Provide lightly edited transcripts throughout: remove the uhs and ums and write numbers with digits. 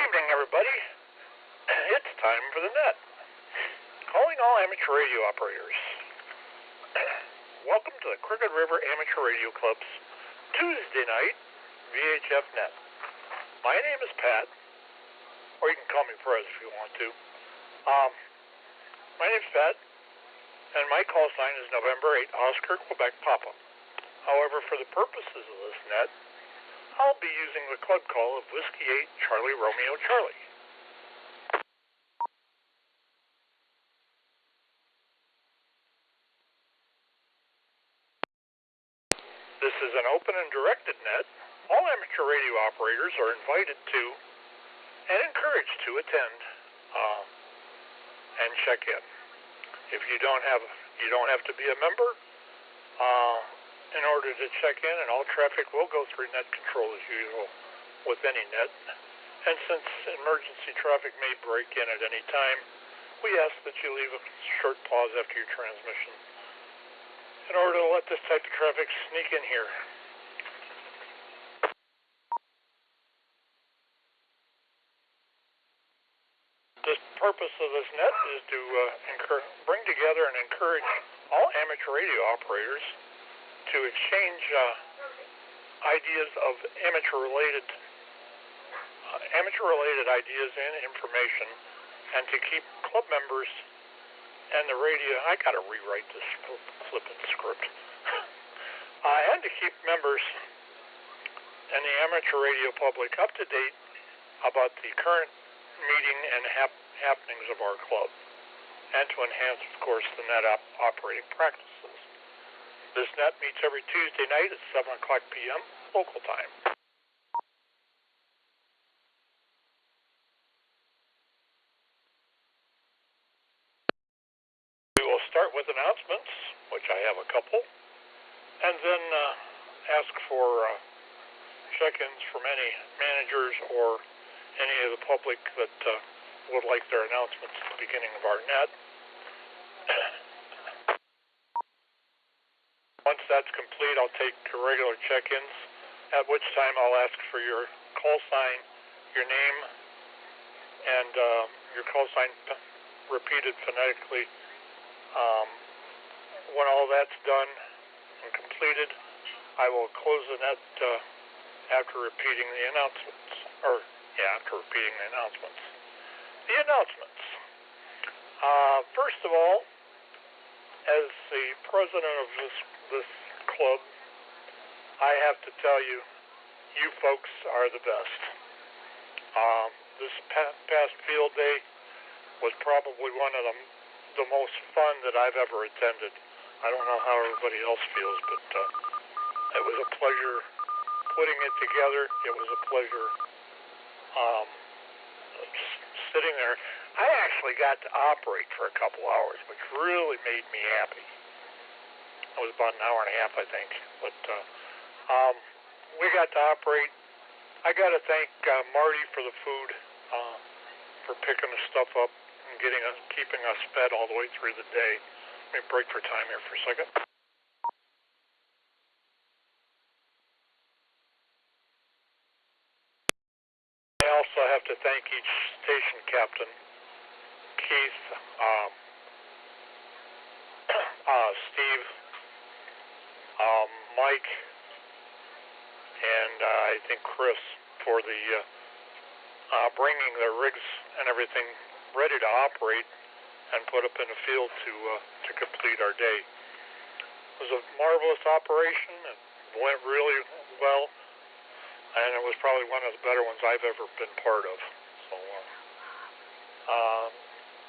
evening, everybody. It's time for the net. Calling all amateur radio operators. Welcome to the Crooked River Amateur Radio Club's Tuesday night VHF net. My name is Pat, or you can call me Perez if you want to. My name's Pat, and my call sign is November 8 Oscar Quebec Papa. However, for the purposes of this net, I'll be using the club call of Whiskey 8 Charlie Romeo Charlie. This is an open and directed net. All amateur radio operators are invited to and encouraged to attend and check in. If you don't have to be a member in order to check in, and all traffic will go through net control as usual with any net. And since emergency traffic may break in at any time, we ask that you leave a short pause after your transmission in order to let this type of traffic sneak in here. The purpose of this net is to bring together and encourage all amateur radio operators to exchange ideas of amateur-related ideas and information, and to keep club members and the radio. I got to rewrite this flipping script. And to keep members and the amateur radio public up to date about the current meeting and happenings of our club, and to enhance, of course, the net operating practices. This net meets every Tuesday night at 7 o'clock p.m. local time. We will start with announcements, which I have a couple, and then ask for check-ins from any managers or any of the public that would like their announcements at the beginning of our net. Once that's complete, I'll take regular check-ins, at which time I'll ask for your call sign, your name, and your call sign repeated phonetically. When all that's done and completed, I will close the net after repeating the announcements. The announcements. First of all, as the president of this club, I have to tell you, you folks are the best. This past field day was probably one of the most fun that I've ever attended. I don't know how everybody else feels, but it was a pleasure putting it together. It was a pleasure sitting there. I actually got to operate for a couple hours, which really made me happy. It was about an hour and a half, I think. But we got to operate. I got to thank Marty for the food, for picking the stuff up and keeping us fed all the way through the day. Let me break for time here for a second. I also have to thank each station captain, Keith, Steve, Mike, and I think Chris for the bringing their rigs and everything ready to operate and put up in the field to complete our day. It was a marvelous operation and went really well, and it was probably one of the better ones I've ever been part of. So,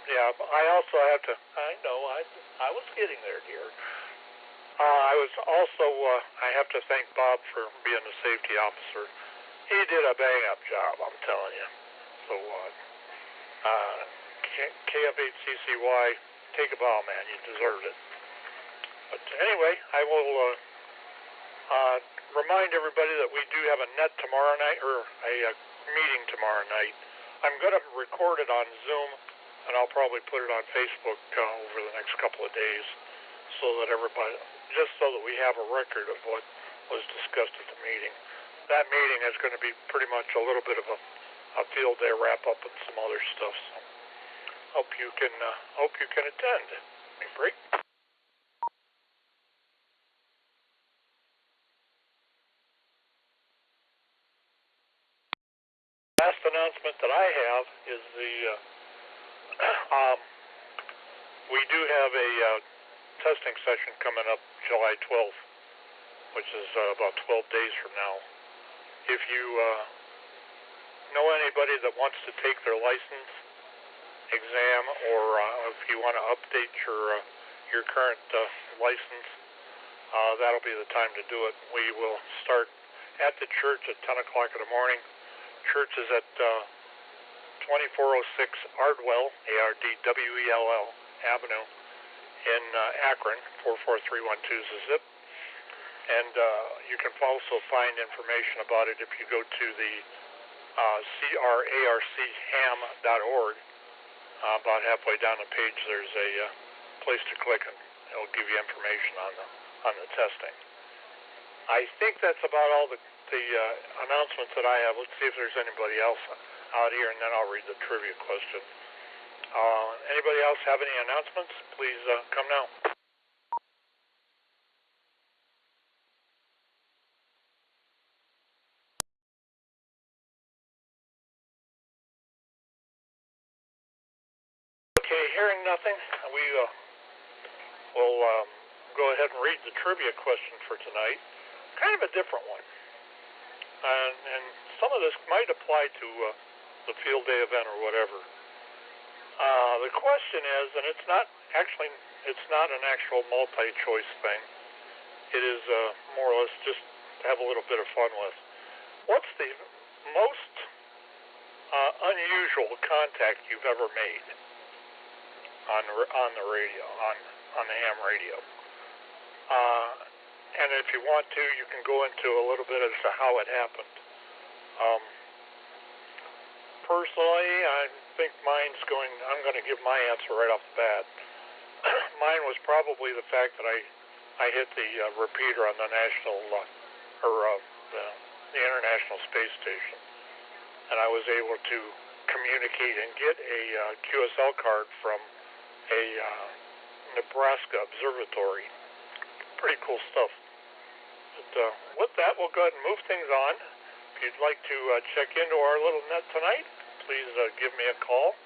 yeah, I also have to, I was getting there, dear. I have to thank Bob for being the safety officer. He did a bang-up job, I'm telling you. So, KF8CCY, take a bow, man. You deserved it. But anyway, I will remind everybody that we do have a net tomorrow night, or a meeting tomorrow night. I'm going to record it on Zoom, and I'll probably put it on Facebook over the next couple of days, so that we have a record of what was discussed at the meeting. That meeting is going to be pretty much a little bit of a a field day wrap up and some other stuff. So hope you can attend. Let me break. Last announcement that I have is we do have a testing session coming up July 12th, which is about 12 days from now. If you know anybody that wants to take their license exam, or if you want to update your current license, that'll be the time to do it. We will start at the church at 10 o'clock in the morning. Church is at 2406 Ardwell, A-R-D-W-E-L-L Avenue in Akron. 44312 is the zip. And you can also find information about it if you go to the crarcham.org. About halfway down the page, there's a place to click, and it'll give you information on the testing. I think that's about all the announcements that I have. Let's see if there's anybody else out here, and then I'll read the trivia question. Anybody else have any announcements? Please come now. Okay, hearing nothing, we will go ahead and read the trivia question for tonight. Kind of a different one. And some of this might apply to the field day event or whatever. The question is, and it's not an actual multi-choice thing. It is more or less just to have a little bit of fun with. What's the most unusual contact you've ever made on the radio, on the ham radio? And if you want to, you can go into a little bit as to how it happened. Personally, I think I'm going to give my answer right off the bat. Mine was probably the fact that I hit the repeater on the national, the International Space Station. And I was able to communicate and get a QSL card from a Nebraska observatory. Pretty cool stuff. But with that, we'll go ahead and move things on. If you'd like to check into our little net tonight, please give me a call,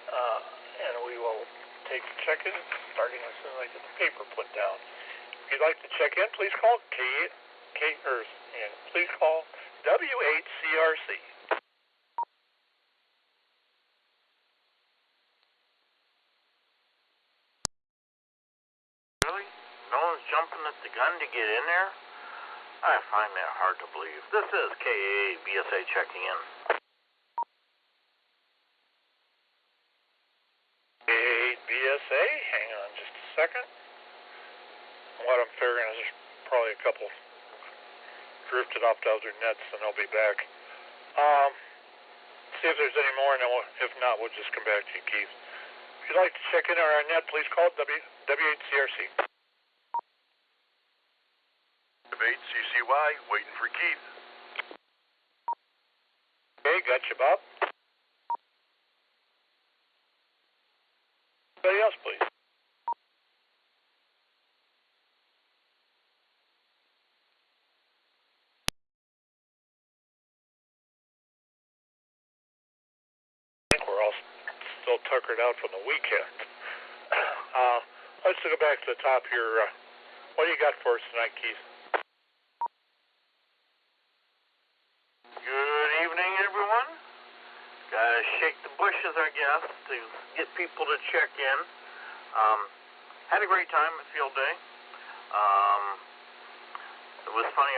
and we will take the check-in starting as soon as I get the paper put down. If you'd like to check in, please call please call W8CRC. Really? No one's jumping at the gun to get in there? I find that hard to believe. This is KAA BSA checking in. KAA BSA, hang on just a second. What I'm figuring is there's probably a couple drifted off to other nets, and they'll be back. See if there's any more, and then if not, we'll just come back to you, Keith. If you'd like to check in on our net, please call W8CRC. W8CCY, waiting for Keith. Okay, got you, Bob. Anybody else, please? I think we're all still tuckered out from the weekend. Let's go back to the top here. What do you got for us tonight, Keith? Good evening, everyone. Gotta shake the bushes, I guess, to get people to check in. Had a great time at field day. It was funny.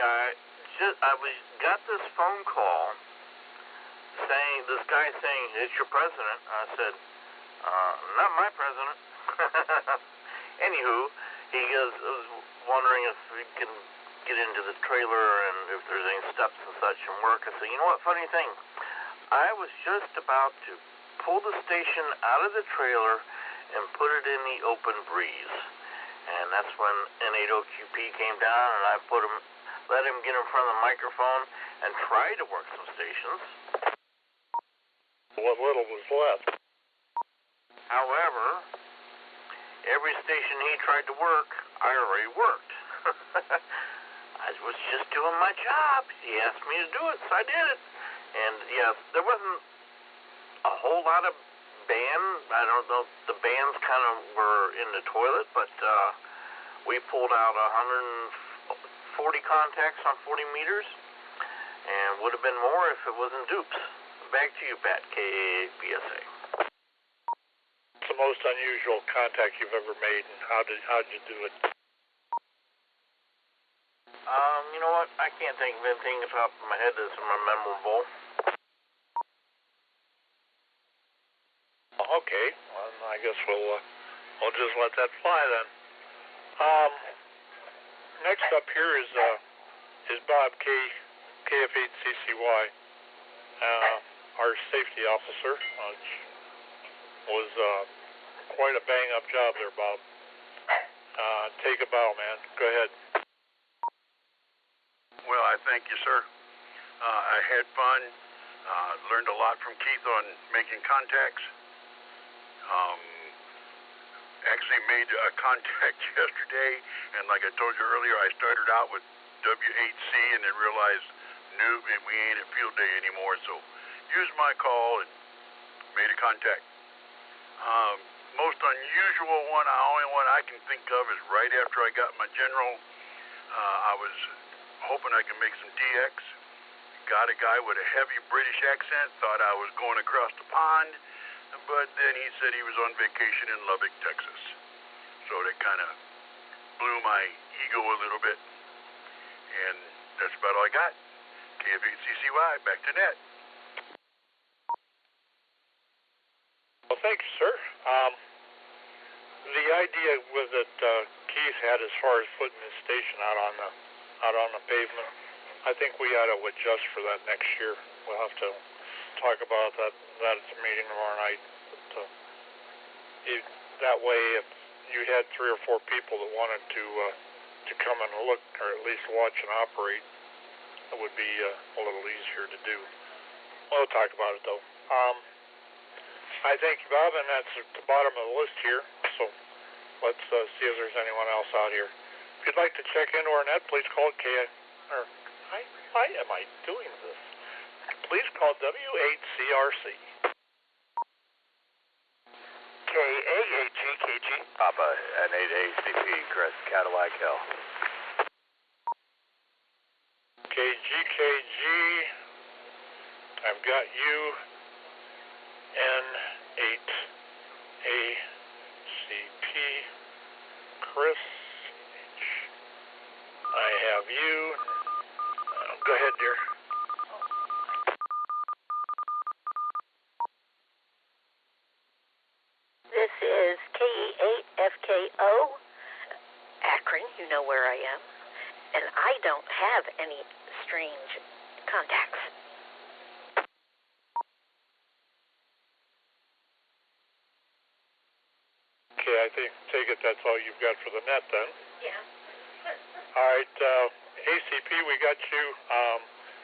Got this phone call saying, this guy saying, "It's your president." I said, "Not my president." Anywho, he was wondering if we can get into the trailer and if there's any steps and such and work. I said, you know what, funny thing, I was just about to pull the station out of the trailer and put it in the open breeze. And that's when N80QP came down, and I let him get in front of the microphone and try to work some stations. what little was left. However, every station he tried to work, I already worked. I was just doing my job. He asked me to do it, so I did it. And yeah, there wasn't a whole lot of band. I don't know, the bands kind of were in the toilet, but we pulled out 140 contacts on 40 meters, and would have been more if it wasn't dupes. Back to you, Pat, KBSA. What's the most unusual contact you've ever made, and how'd you do it? You know what? I can't think of anything off the top of my head that's memorable. Okay, well, I guess we'll just let that fly then. Next up here is Bob KF8CCY, our safety officer. Was quite a bang-up job there, Bob. Take a bow, man. Go ahead. Well, I thank you, sir. I had fun. Learned a lot from Keith on making contacts. Actually made a contact yesterday, and like I told you earlier, I started out with W8C and then realized, nope, we ain't at field day anymore, so used my call and made a contact. Most unusual one, the only one I can think of is right after I got my general. I was hoping I could make some DX. Got a guy with a heavy British accent, thought I was going across the pond, but then he said he was on vacation in Lubbock, Texas. So that kind of blew my ego a little bit. And that's about all I got. KF8CCY, back to net. Well, thank you, sir. The idea was that Keith had as far as putting his station out on the pavement, I think we ought to adjust for that next year. We'll have to talk about that at the meeting tomorrow night. But, that way, if you had 3 or 4 people that wanted to come and look, or at least watch and operate, it would be a little easier to do. We'll talk about it though. I thank you, Bob, and that's at the bottom of the list here. So let's see if there's anyone else out here. If you'd like to check into our net, please call why am I doing this? Please call W8CRC. KAAGKG, Papa, N8ACP, Crest, Cadillac Hill. KGKG, I've got you, N8ACP, Chris, I have you. Go ahead, dear. This is KE8FKO, Akron, you know where I am, and I don't have any strange contacts. Okay, I take it that's all you've got for the net then. Yeah. All right, ACP, we got you.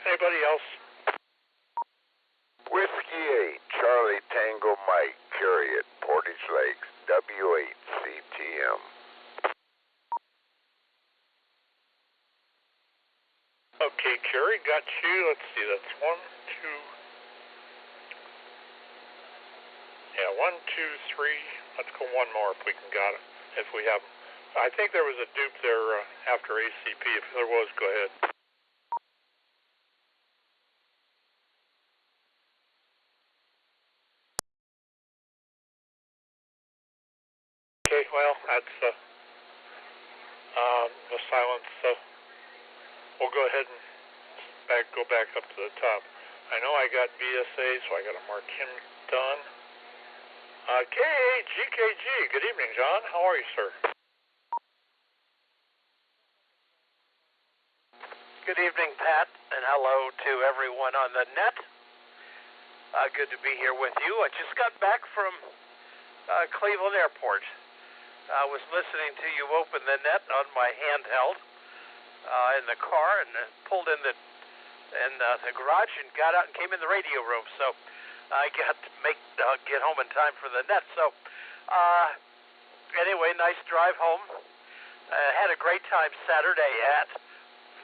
Anybody else? Whiskey 8, Charlie Tango Mike, Curry at Portage Lakes, W8CTM. Okay, Kerry, got you. Let's see, that's 1, 2. Yeah, 1, 2, 3. Let's go one more if we can got it. If we have. I think there was a dupe there after ACP. If there was, go ahead. Okay, well, that's the silence. We'll go ahead and go back up to the top. I know I got BSA, so I got to mark him done. KAGKG, good evening, John. How are you, sir? Good evening, Pat, and hello to everyone on the net. Good to be here with you. I just got back from Cleveland Airport. I was listening to you open the net on my handheld in the car, and pulled in the garage and got out and came in the radio room. So I got to get home in time for the net. So anyway, nice drive home. Had a great time Saturday at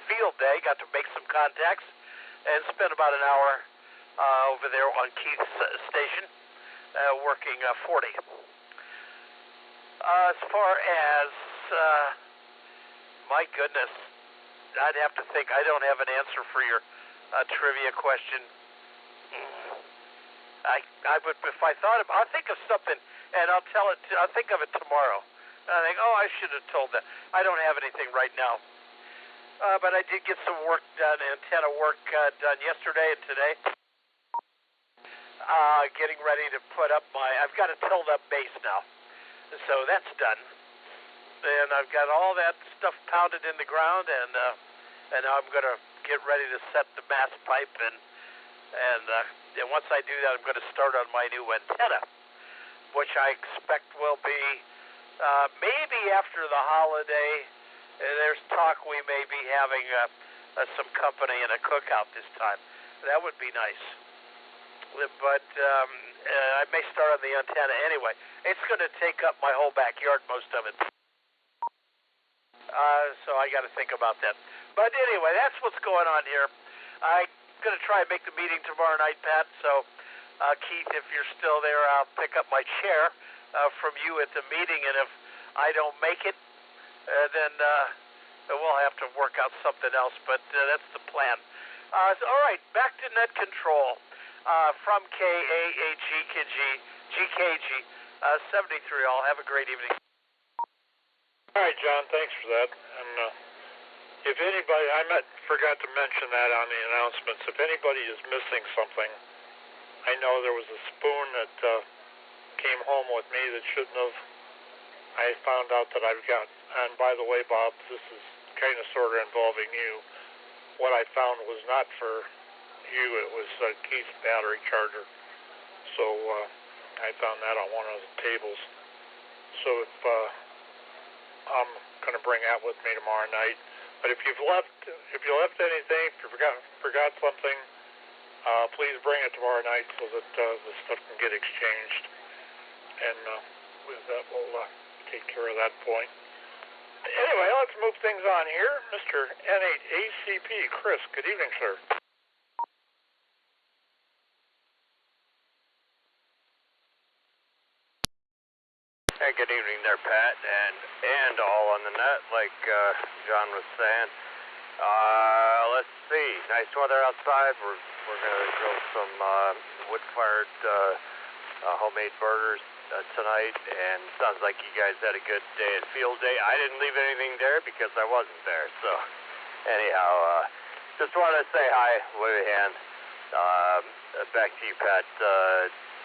field day. Got to make some contacts and spent about an hour over there on Keith's station working 40. As far as my goodness, I'd have to think. I don't have an answer for your trivia question. I would, if I thought of, I'll think of something and I'll tell it. I'll think of it tomorrow. And I think, oh, I should have told that. I don't have anything right now. But I did get some work done, antenna work done yesterday and today. Getting ready to put up I've got a tilled up base now. So that's done. And I've got all that stuff pounded in the ground, and now I'm going to get ready to set the mass pipe, and once I do that, I'm going to start on my new antenna, which I expect will be maybe after the holiday. There's talk we may be having some company and a cookout this time. That would be nice. But I may start on the antenna anyway. It's going to take up my whole backyard, most of it. So I got to think about that. But anyway, that's what's going on here. I'm going to try and make the meeting tomorrow night, Pat. So, Keith, if you're still there, I'll pick up my chair from you at the meeting. And if I don't make it, then we'll have to work out something else. But that's the plan. All right, back to net control from GKG 73. All have a great evening. All right, John, thanks for that. And if anybody, forgot to mention that on the announcements. If anybody is missing something, I know there was a spoon that came home with me that shouldn't have. I found out that I've got, and by the way, Bob, this is kind of sort of involving you. What I found was not for you, it was Keith's battery charger. So I found that on one of the tables. So if I'm going to bring that with me tomorrow night. But if you left anything, if you forgot something, please bring it tomorrow night so that the stuff can get exchanged. And with that, we'll take care of that point. Anyway, let's move things on here. Mr. N8ACP, Chris, good evening, sir. Hey, good evening there, Pat, and all on the net, like John was saying. Let's see, nice weather outside. We're going to grill some wood-fired homemade burgers tonight, and sounds like you guys had a good day at field day. I didn't leave anything there because I wasn't there, so anyhow, just wanted to say hi, wave a hand. Back to you, Pat.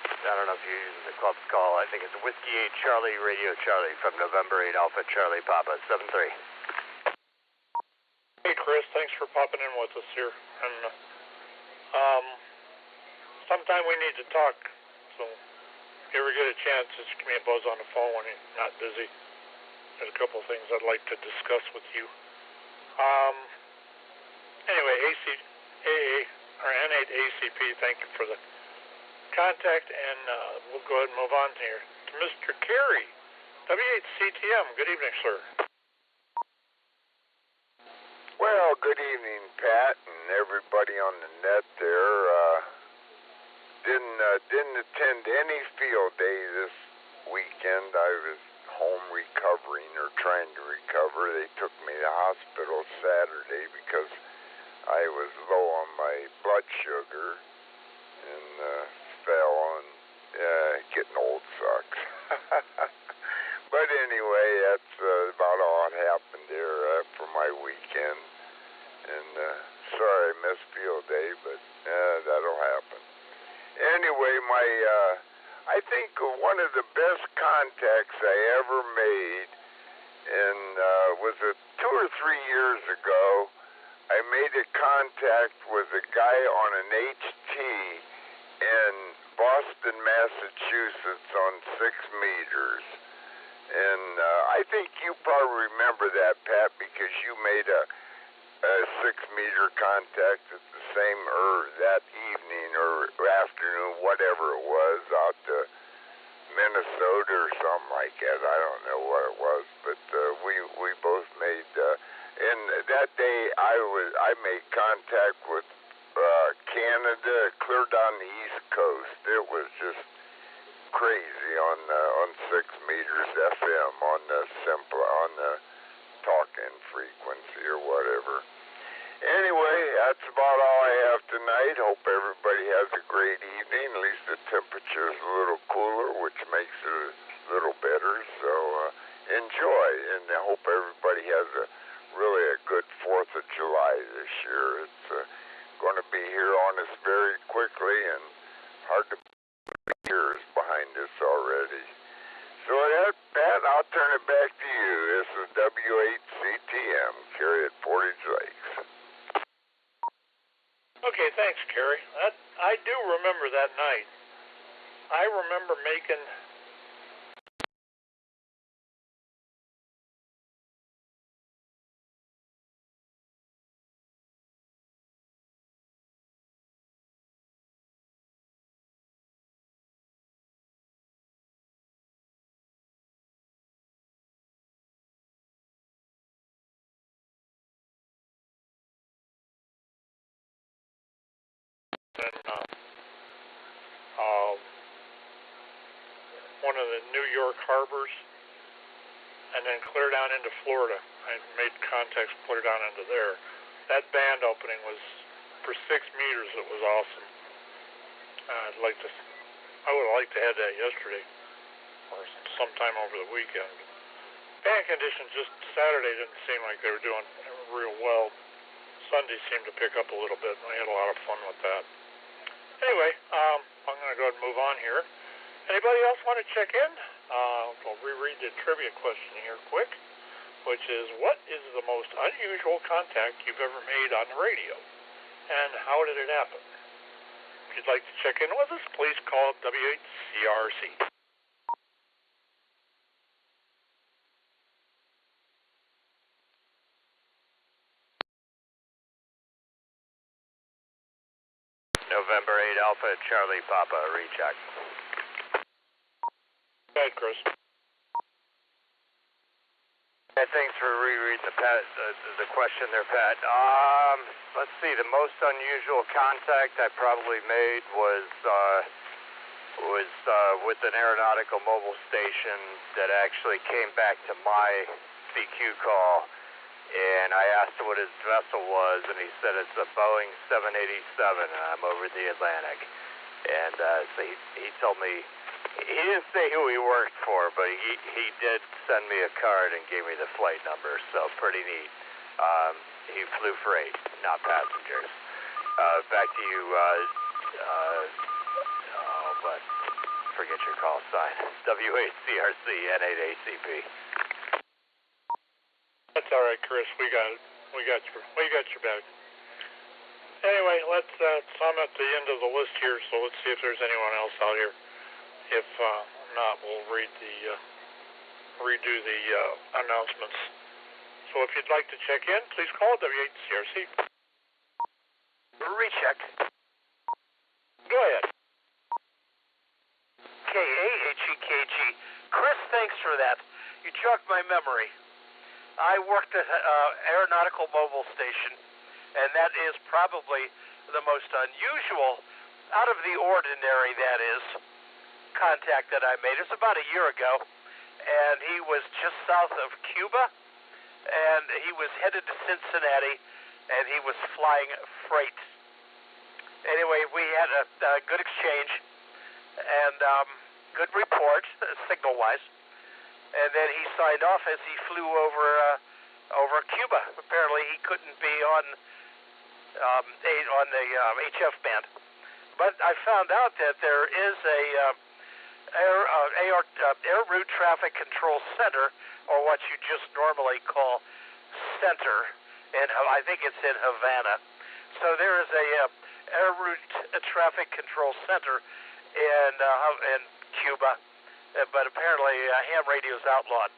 I don't know if you're using the club's call. I think it's Whiskey 8 Charlie, Radio Charlie, from November 8 Alpha Charlie Papa 73. Hey, Chris, thanks for popping in with us here. And sometime we need to talk, so if you ever get a chance, just give me a buzz on the phone when you're not busy. There's a couple of things I'd like to discuss with you. Anyway, N8ACP, thank you for the contact, and we'll go ahead and move on here to Mr. Carey, W8CTM. Good evening, sir. Well, good evening, Pat, and everybody on the net there. Didn't attend any field day this weekend. I was home recovering or trying to recover. They took me to the hospital Saturday because I was low on my blood sugar and fell, and getting old sucks. But anyway, that's about all that happened there for my weekend. And sorry I missed field day, but that'll happen. Anyway, I think one of the best contacts I ever made, and was 2 or 3 years ago. I made a contact with a guy on an HT in Boston, Massachusetts on 6 meters. And I think you probably remember that, Pat, because you made a 6-meter contact at the that evening or afternoon, whatever it was, out to Minnesota or something like that. I don't know what it was, but we both made. And that day, I made contact with Canada, clear down the East Coast. It was just crazy on 6 meters FM on the talking frequency or whatever. Anyway, that's about all I have tonight. Hope everybody has a great evening. At least the temperature is a little cooler, which makes it a little better. So enjoy, and I hope everybody has really a good 4th of July this year. It's going to be here on us very quickly, and hard to believe years behind us already. So with that, Pat, I'll turn it back to you. This is W8CTM, Carrie at Portage Lakes. Okay, thanks, Kerry. I do remember that night. I remember making one of the New York harbors, and then clear down into Florida. I made contacts clear down into there. That band opening was for 6 meters. It was awesome. I would have liked to have that yesterday or sometime over the weekend. Band conditions just Saturday didn't seem like they were doing real well. Sunday seemed to pick up a little bit, and I had a lot of fun with that. Anyway, I'm going to go ahead and move on here. Anybody else want to check in? I'll reread the trivia question here quick, which is, what is the most unusual contact you've ever made on the radio, and how did it happen? If you'd like to check in with us, please call W8CRC. November 8 Alpha Charlie Papa, recheck. Go ahead, Chris. Yeah, thanks for rereading the question there, Pat. Let's see. The most unusual contact I probably made was with an aeronautical mobile station that actually came back to my CQ call, and I asked him what his vessel was, and he said it's a Boeing 787, and I'm over the Atlantic. And so he told me. He didn't say who he worked for, but he did send me a card and gave me the flight number, so pretty neat. He flew freight, not passengers. Back to you, but forget your call sign. W8CRC, N8ACP. That's all right, Chris. We got your back. Anyway, I'm at the end of the list here, so let's see if there's anyone else out here. If not, we'll redo the announcements. So if you'd like to check in, please call W8CRC. Recheck. Go ahead. KAHEKG. Chris, thanks for that. You jogged my memory. I worked at an aeronautical mobile station, and that is probably the most unusual, out of the ordinary, that is, contact that I made. It was about a year ago, and he was just south of Cuba, and he was headed to Cincinnati, and he was flying freight. Anyway, we had a good exchange and good report, signal-wise, and then he signed off as he flew over Cuba. Apparently, he couldn't be on the HF band, but I found out that there is a Air Route Traffic Control Center, or what you just normally call center, and I think it's in Havana. So there is a Air Route Traffic Control Center in Cuba, but apparently ham radio is outlawed.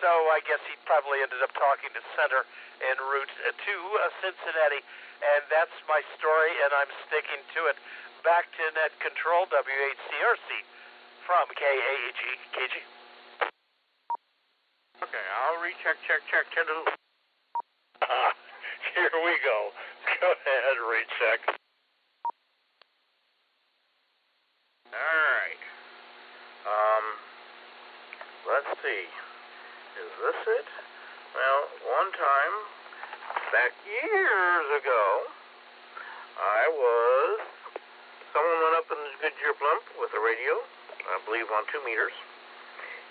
So I guess he probably ended up talking to Center en route to Cincinnati. And that's my story, and I'm sticking to it. Back to Net Control, W8CRC from KAG. KG. Okay, I'll recheck, check. Here we go. Go ahead, recheck. Alright. Let's see. Is this it? Well, one time, back years ago, someone went up in the Goodyear blimp with a radio, I believe on 2 meters,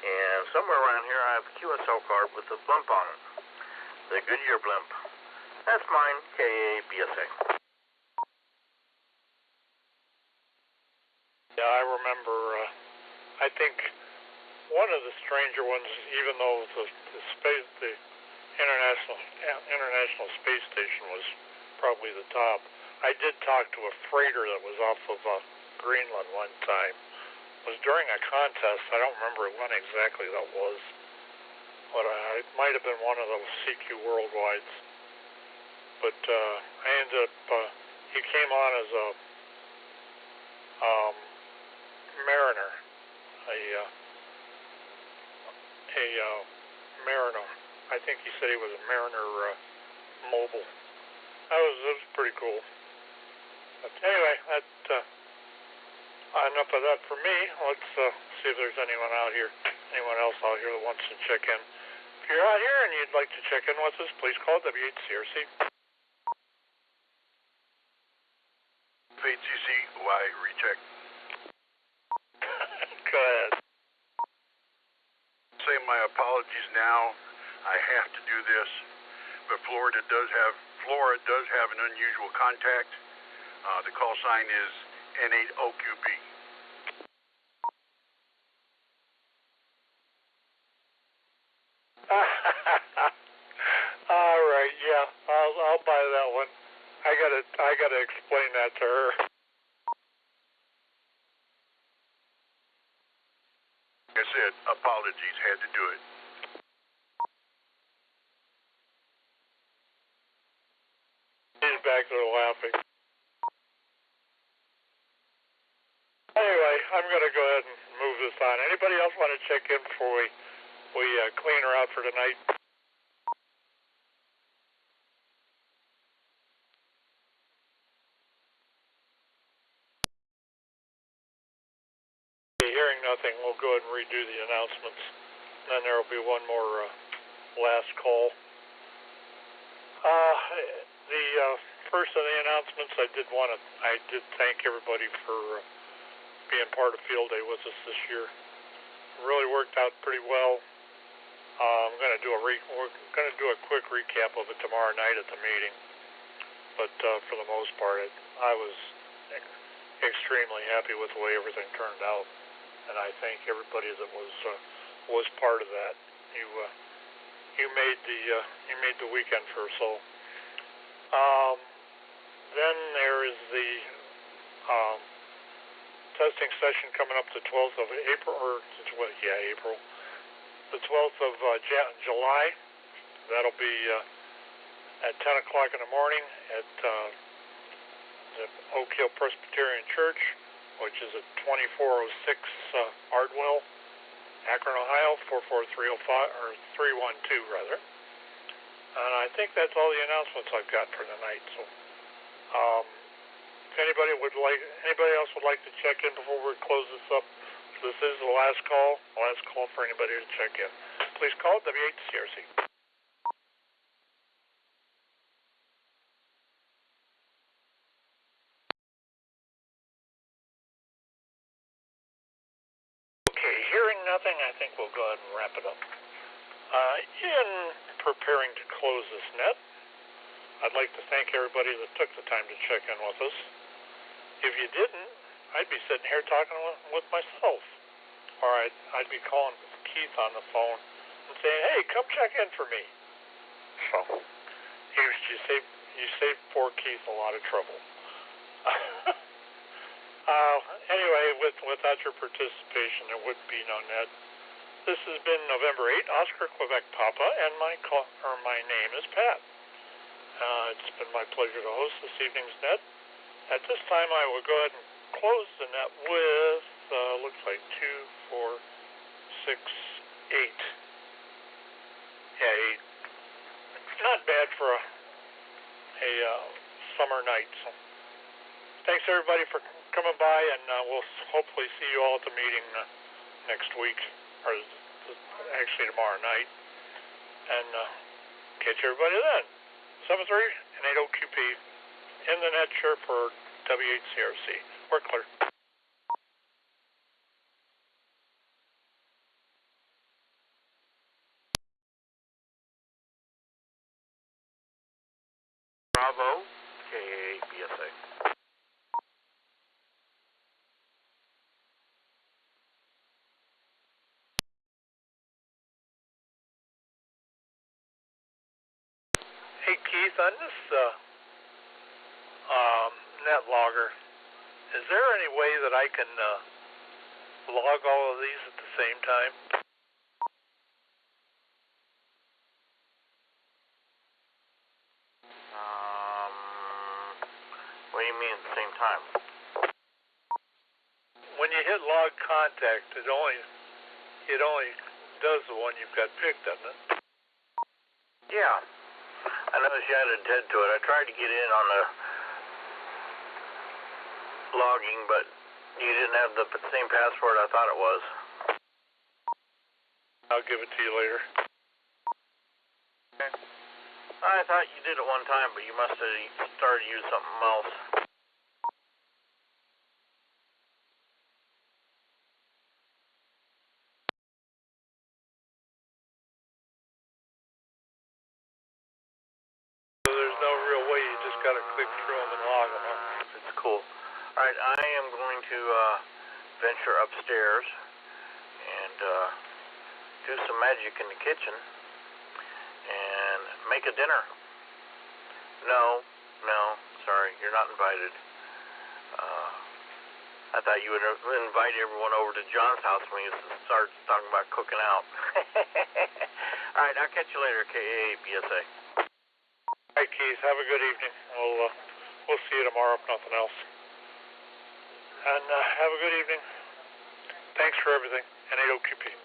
and somewhere around here I have a QSL card with the blimp on it. The Goodyear blimp. That's mine, KABSA. Yeah, I remember, I think one of the stranger ones, even though the International Space Station was probably the top, I did talk to a freighter that was off of Greenland one time. It was during a contest. I don't remember when exactly that was, but it might have been one of those CQ Worldwides. But I ended up, he came on as a Mariner, a Mariner. I think he said he was a Mariner Mobile. That was pretty cool. But anyway, enough of that for me. Let's see if there's anyone else out here that wants to check in. If you're out here and you'd like to check in with us, please call W8CRC. HCCY recheck. Go ahead. Say my apologies now. I have to do this, but Florida does have an unusual contact. The call sign is N8OQB. All right, yeah, I'll buy that one. I gotta explain that to her. Like I said, apologies, had to do it. He's back there laughing. Anyway, I'm gonna go ahead and move this on. Anybody else want to check in before we clean her out for tonight? Hearing nothing, we'll go ahead and redo the announcements. Then there will be one more last call. The first of the announcements, I did thank everybody for being part of Field Day with us this year. It really worked out pretty well. We're going to do a quick recap of it tomorrow night at the meeting. But for the most part, I was extremely happy with the way everything turned out, and I thank everybody that was part of that. You made the weekend for us all. Then there is the testing session coming up the 12th of April, April. The 12th of July. That'll be at 10 o'clock in the morning at the Oak Hill Presbyterian Church, which is at 2406 Ardwell, Akron, Ohio, 44305 or 312 rather. And I think that's all the announcements I've got for tonight. So, if anybody else would like to check in before we close this up, this is the last call for anybody to check in. Please call W8CRC. Okay, hearing nothing, I think we'll go ahead and wrap it up. In preparing to close this net, I'd like to thank everybody that took the time to check in with us. If you didn't, I'd be sitting here talking with myself. Or I'd be calling Keith on the phone and saying, hey, come check in for me. So, you saved poor Keith a lot of trouble. Anyway, without your participation, there would be no net. This has been November 8, Oscar, Quebec, Papa, and my name is Pat. It's been my pleasure to host this evening's net. At this time, I will go ahead and close the net with, looks like 2, 4, 6, 8. Yeah, 8. Not bad for a summer night. So, thanks everybody for coming by, and we'll hopefully see you all at the meeting next week, or actually tomorrow night, and catch everybody then. 7-3 and 80 QP in the net share for W8CRC. We're clear. Bravo, KABSA. Hey Keith, on this net logger, is there any way that I can log all of these at the same time? What do you mean at the same time? When you hit log contact, it only does the one you've got picked, doesn't it? Yeah. I noticed you added Ted to it. I tried to get in on the logging, but you didn't have the same password I thought it was. I'll give it to you later. Okay. I thought you did it one time, but you must have started using something else. So there's no real way, you just got to click through them and log them, huh? It's cool. All right, I am going to venture upstairs and do some magic in the kitchen and make a dinner. No, sorry, you're not invited. I thought you would invite everyone over to John's house when you start talking about cooking out. All right, I'll catch you later, KABSA. All right, Keith, have a good evening. We'll see you tomorrow if nothing else. And have a good evening. Thanks for everything, and 80 QP.